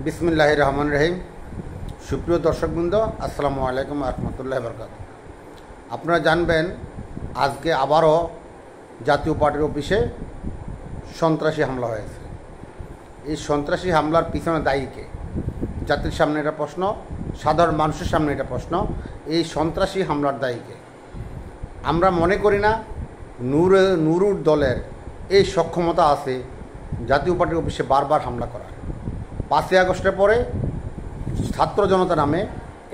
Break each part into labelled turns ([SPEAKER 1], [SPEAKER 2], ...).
[SPEAKER 1] বিসমিল্লাহির রহমানির রহিম। সুপ্রিয় দর্শকবৃন্দ, আসসালামু আলাইকুম রহমতুল্লাহি বারাকাতুহু। আপনারা জানবেন আজকে আবারও জাতীয় পার্টির অফিসে সন্ত্রাসী হামলা হয়েছে। এই সন্ত্রাসী হামলার পিছনে দায়ী কে? জাতির সামনে এটা প্রশ্ন, সাধারণ মানুষের সামনে এটা প্রশ্ন। এই সন্ত্রাসী হামলার দায়ী কে? আমরা মনে করি না নুরুর দলের এই সক্ষমতা আছে জাতীয় পার্টির অফিসে বারবার হামলা করার। 5ই আগস্টের পরে ছাত্র জনতা নামে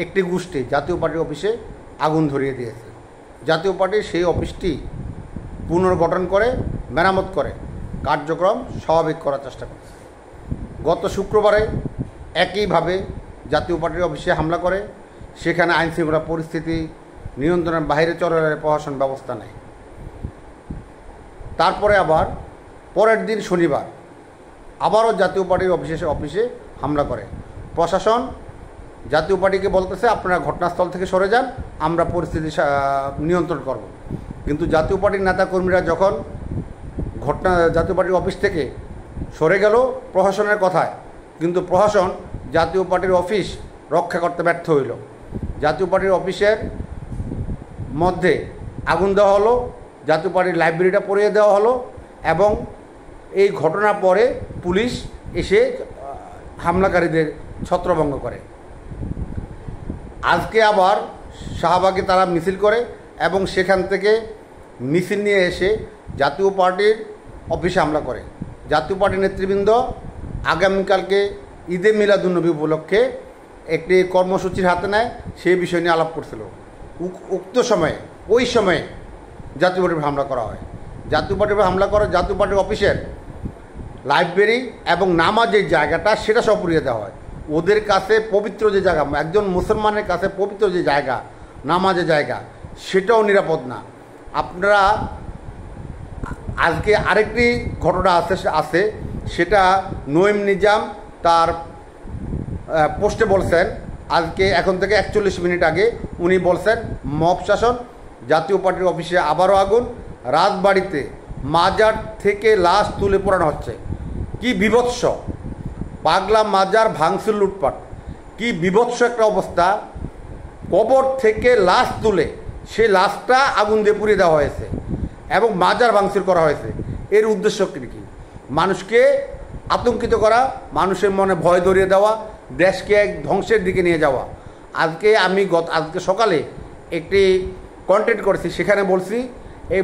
[SPEAKER 1] একটি গোষ্ঠী জাতীয় পার্টির অফিসে আগুন ধরিয়ে দিয়েছে। জাতীয় পার্টির সেই অফিসটি পুনর্গঠন করে মেরামত করে কার্যক্রম স্বাভাবিক করার চেষ্টা করছে। গত শুক্রবারে একইভাবে জাতীয় পার্টির অফিসে হামলা করে সেখানে আইনশৃঙ্খলা পরিস্থিতি নিয়ন্ত্রণের বাইরে চলে প্রশাসন ব্যবস্থা নেয়। তারপরে আবার পরের দিন শনিবার আবারও জাতীয় পার্টির অফিসে হামলা করে। প্রশাসন জাতীয় পার্টিকে বলতেছে আপনারা ঘটনাস্থল থেকে সরে যান, আমরা পরিস্থিতি নিয়ন্ত্রণ করব। কিন্তু জাতীয় পার্টির নেতাকর্মীরা যখন জাতীয় পার্টির অফিস থেকে সরে গেল প্রশাসনের কথায়, কিন্তু প্রশাসন জাতীয় পার্টির অফিস রক্ষা করতে ব্যর্থ হইল। জাতীয় পার্টির অফিসের মধ্যে আগুন দেওয়া হলো, জাতীয় পার্টির লাইব্রেরিটা পুড়িয়ে দেওয়া হলো এবং এই ঘটনার পরে পুলিশ এসে হামলাকারীদের ছত্রভঙ্গ করে। আজকে আবার শাহবাগে তারা মিছিল করে এবং সেখান থেকে মিছিল নিয়ে এসে জাতীয় পার্টির অফিসে হামলা করে। জাতীয় পার্টির নেতৃবৃন্দ আগামীকালকে ঈদে মিলাদুন্নবী উপলক্ষে একটি কর্মসূচির হাতে নেয়, সেই বিষয় নিয়ে আলাপ করছিল। উক্ত সময়ে ওই সময়ে জাতীয় পার্টির হামলা করা হয়। জাতীয় পার্টির হামলা করে জাতীয় পার্টির অফিসের লাইব্রেরি এবং নামাজের জায়গাটা সেটা সব পুড়িয়ে দেওয়া হয়। ওদের কাছে পবিত্র যে জায়গা, একজন মুসলমানের কাছে পবিত্র যে জায়গা, নামাজের জায়গা, সেটাও নিরাপদ না। আপনারা আজকে আরেকটি ঘটনা আছে সেটা নঈম নিজাম তার পোস্টে বলছেন, আজকে এখন থেকে 41 মিনিট আগে উনি বলছেন মব শাসন, জাতীয় পার্টির অফিসে আবারও আগুন, রাজবাড়িতে মাজার থেকে লাশ তুলে পোড়ানো হচ্ছে। কি বিভৎস! পাগলা মাজার ভাঙচুর, লুটপাট, কি বিভৎস একটা অবস্থা। কবর থেকে লাশ তুলে সেই লাশটা আগুন দিয়ে পুড়িয়ে দেওয়া হয়েছে এবং মাজার ভাঙচুর করা হয়েছে। এর উদ্দেশ্য কি? মানুষকে আতঙ্কিত করা, মানুষের মনে ভয় ধরিয়ে দেওয়া, দেশকে এক ধ্বংসের দিকে নিয়ে যাওয়া। আজকে সকালে একটি কন্টেন্ট করেছি, সেখানে বলছি এই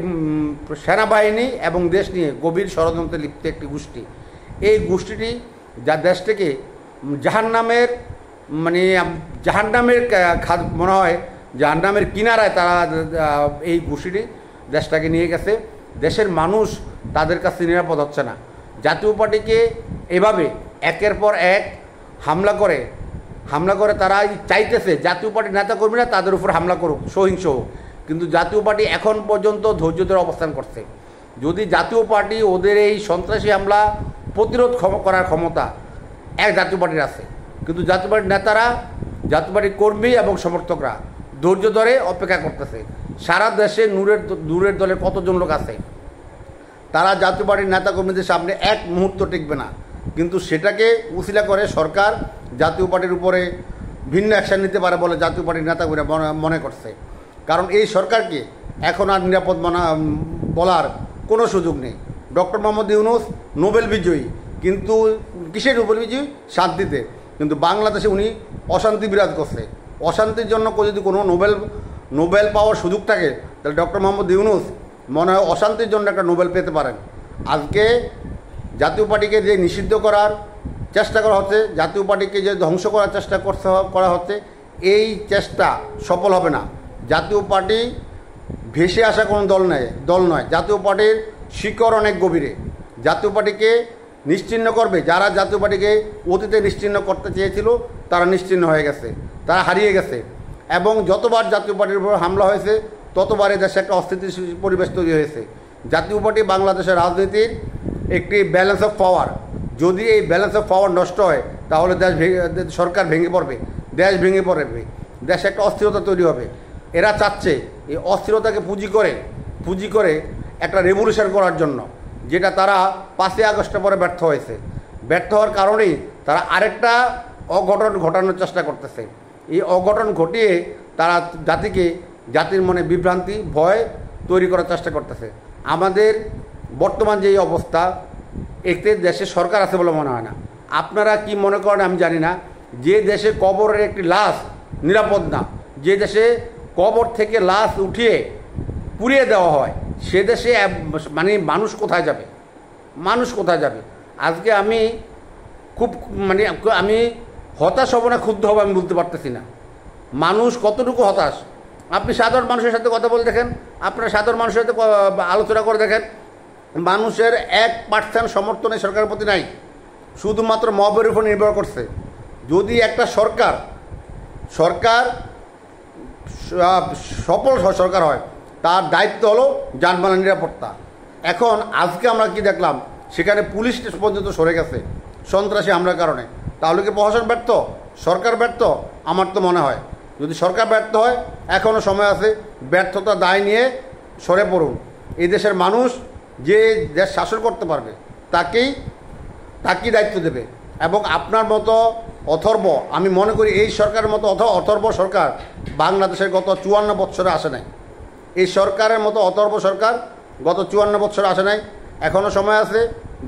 [SPEAKER 1] সেনাবাহিনী এবং দেশ নিয়ে গভীর ষড়যন্ত্রে লিপ্ত একটি গোষ্ঠী। এই গোষ্ঠীটি যা দেশটাকে জাহান্নামের মনে হয় জাহান্নামের কিনারায় তারা এই গোষ্ঠীটি দেশটাকে নিয়ে গেছে। দেশের মানুষ তাদের কাছে নিরাপদ হচ্ছে না। জাতীয় পার্টিকে এভাবে একের পর এক হামলা করে তারা চাইতেছে জাতীয় পার্টির নেতাকর্মীরা তাদের উপর হামলা করুক, সহিংস হোক। কিন্তু জাতীয় পার্টি এখন পর্যন্ত ধৈর্য ধরে অবস্থান করছে। যদি জাতীয় পার্টি ওদের এই সন্ত্রাসী হামলা প্রতিরোধ করার ক্ষমতা জাতীয় পার্টির আছে, কিন্তু জাতীয় পার্টির নেতারা, জাতীয় পার্টির কর্মী এবং সমর্থকরা ধৈর্য ধরে অপেক্ষা করতেছে। সারা দেশে নূরের দলের কতজন লোক আছে, তারা জাতীয় পার্টির নেতাকর্মীদের সামনে এক মুহূর্ত টিকবে না। কিন্তু সেটাকে উছিলা করে সরকার জাতীয় পার্টির উপরে ভিন্ন অ্যাকশন নিতে পারে বলে জাতীয় পার্টির নেতাকর্মীরা মনে করছে। কারণ এই সরকারকে এখন আর নিরাপদ বলার কোনো সুযোগ নেই। ডক্টর মোহাম্মদ ইউনূস নোবেল বিজয়ী, কিন্তু কিসের নোবেল বিজয়ী? শান্তিতে। কিন্তু বাংলাদেশে উনি অশান্তি বিরাজ করছে। অশান্তির জন্য যদি কোনো নোবেল পাওয়ার সুযোগ থাকে তাহলে ডক্টর মোহাম্মদ ইউনূস মনে হয় অশান্তির জন্য একটা নোবেল পেতে পারেন। আজকে জাতীয় পার্টিকে যে নিষিদ্ধ করার চেষ্টা করা হচ্ছে, জাতীয় পার্টিকে যে ধ্বংস করার চেষ্টা করা হচ্ছে, এই চেষ্টা সফল হবে না। জাতীয় পার্টি ভেসে আসা কোনো দল নয়। জাতীয় পার্টির শিকড় অনেক গভীরে। জাতীয় পার্টিকে নিশ্চিহ্ন করবে যারা জাতীয় পার্টিকে অতীতে নিশ্চিহ্ন করতে চেয়েছিল, তারা নিশ্চিহ্ন হয়ে গেছে, তারা হারিয়ে গেছে। এবং যতবার জাতীয় পার্টির উপর হামলা হয়েছে ততবার দেশে একটা অস্থিতিশীল পরিবেশ তৈরি হয়েছে। জাতীয় পার্টি বাংলাদেশের রাজনীতির একটি ব্যালেন্স অফ পাওয়ার। যদি এই ব্যালেন্স অফ পাওয়ার নষ্ট হয় তাহলে সরকার ভেঙে পড়বে, দেশ ভেঙে পড়বে, দেশে একটা অস্থিরতা তৈরি হবে। এরা চাচ্ছে এই অস্থিরতাকে পুঁজি করে একটা রেভলিউশন করার জন্য, যেটা তারা 5ই আগস্টের পরে ব্যর্থ হওয়ার কারণেই তারা আরেকটা অঘটন ঘটানোর চেষ্টা করতেছে। এই অঘটন ঘটিয়ে তারা জাতির মনে বিভ্রান্তি ভয় তৈরি করার চেষ্টা করতেছে। আমাদের বর্তমান যে অবস্থা, এতে দেশে সরকার আছে বলে মনে হয় না। আপনারা কি মনে করেন আমি জানি না। যে দেশে কবরের একটি লাশ নিরাপদ না, যে দেশে কবর থেকে লাশ উঠিয়ে পুড়িয়ে দেওয়া হয়, সে দেশে মানে মানুষ কোথায় যাবে? মানুষ কোথায় যাবে? আজকে আমি খুব আমি হতাশ হব না ক্ষুব্ধ হব আমি বলতে পারতেছি না। মানুষ কতটুকু হতাশ, আপনি সাধারণ মানুষের সাথে কথা বলে দেখেন, আপনারা সাধারণ মানুষের সাথে আলোচনা করে দেখেন, মানুষের 1% সমর্থন এই সরকারের প্রতি নাই, শুধুমাত্র মবের উপর নির্ভর করছে। যদি একটা সরকার সফল সরকার হয়, তার দায়িত্ব হলো যানবাহনের নিরাপত্তা। এখন আজকে আমরা কি দেখলাম, সেখানে পুলিশ পর্যন্ত সরে গেছে সন্ত্রাসী হামলার কারণে। তাহলে কি প্রশাসন ব্যর্থ, সরকার ব্যর্থ? আমার তো মনে হয় যদি সরকার ব্যর্থ হয়, এখনও সময় আছে, ব্যর্থতা দায় নিয়ে সরে পড়ুন। এই দেশের মানুষ যে দেশ শাসন করতে পারবে তাকেই দায়িত্ব দেবে। এবং আপনার মতো অথর্ব, আমি মনে করি এই সরকারের মতো অথর্ব সরকার বাংলাদেশের গত 54 বছরে আসে নাই। এই সরকারের মতো অথর্ব সরকার গত 54 বছরে আসে নাই। এখনও সময় আছে,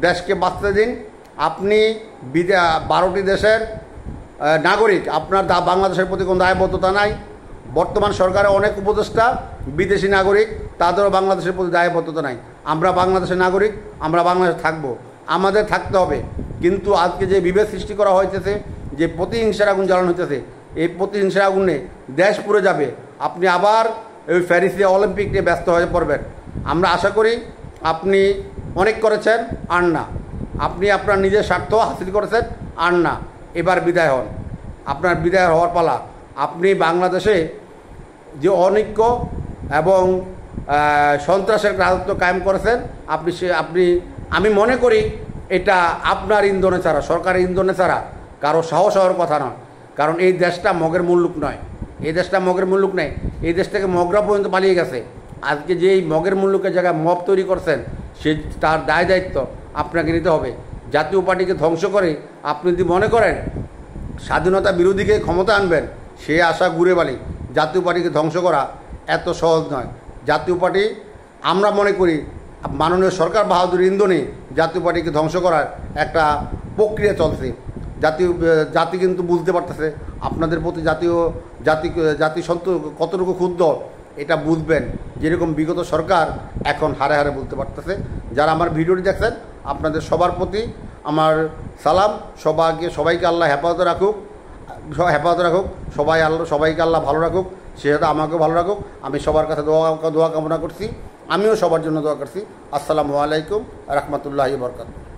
[SPEAKER 1] দেশকে বাঁচতে দিন। আপনি 12টি দেশের নাগরিক, আপনার বাংলাদেশের প্রতি কোনো দায়বদ্ধতা নাই। বর্তমান সরকারের অনেক উপদেষ্টা বিদেশি নাগরিক, তাদেরও বাংলাদেশের প্রতি দায়বদ্ধতা নাই। আমরা বাংলাদেশের নাগরিক, আমরা বাংলাদেশে থাকবো, আমাদের থাকতে হবে। কিন্তু আজকে যে বিভেদ সৃষ্টি করা হয়েছে, যে প্রতিহিংসার আগুন জ্বালানো হইতেছে, এই প্রতিহিংসার আগুনে দেশ পুড়ে যাবে। আপনি আবার ওই প্যারিসে অলিম্পিক নিয়ে ব্যস্ত হয়ে পড়বেন। আমরা আশা করি আপনি অনেক করেছেন, আর না। আপনি আপনার নিজের স্বার্থ হাসিল করেছেন, আর না। এবার বিদায় হন, আপনার বিদায় হওয়ার পালা। আপনি বাংলাদেশে যে অনৈক্য এবং সন্ত্রাসের রাজত্ব কায়েম করেছেন, আমি মনে করি এটা আপনার ইন্ধনে ছাড়া, সরকারের ইন্ধনে ছাড়া কারো সাহস হওয়ার কথা নয়। কারণ এই দেশটা মগের মুল্লুক নয়, এই দেশটা মগের মুল্লুক নেই। এই দেশ থেকে মগরা পর্যন্ত পালিয়ে গেছে। আজকে যে এই মগের মুল্লুকের জায়গায় মব তৈরি করছেন, তার দায় দায়িত্ব আপনাকে নিতে হবে। জাতীয় পার্টিকে ধ্বংস করে আপনি যদি মনে করেন স্বাধীনতা বিরোধীকে ক্ষমতা আনবেন, সে আশা ঘুরে বালি। জাতীয় পার্টিকে ধ্বংস করা এত সহজ নয়। জাতীয় পার্টি, আমরা মনে করি মাননীয় সরকার বাহাদুর ইন্ধনে জাতীয় পার্টিকে ধ্বংস করার একটা প্রক্রিয়া চলছে। জাতি কিন্তু বুঝতে পারতেছে আপনাদের প্রতি জাতি কতটুকু ক্ষুব্ধ, এটা বুঝবেন। যেরকম বিগত সরকার এখন হারে হারে বলতে পারতেছে। যারা আমার ভিডিওটি দেখছেন, আপনাদের সবার প্রতি আমার সালাম। সবাইকে আল্লাহ হেফাজতে রাখুক, সবাইকে আল্লাহ ভালো রাখুক, সেটা আমাকেও ভালো রাখুক। আমি সবার কাছে দোয়া কামনা করছি, আমিও সবার জন্য দোয়া করছি। আসসালামু আলাইকুম রহমতুল্লাহি বরকাতুহু।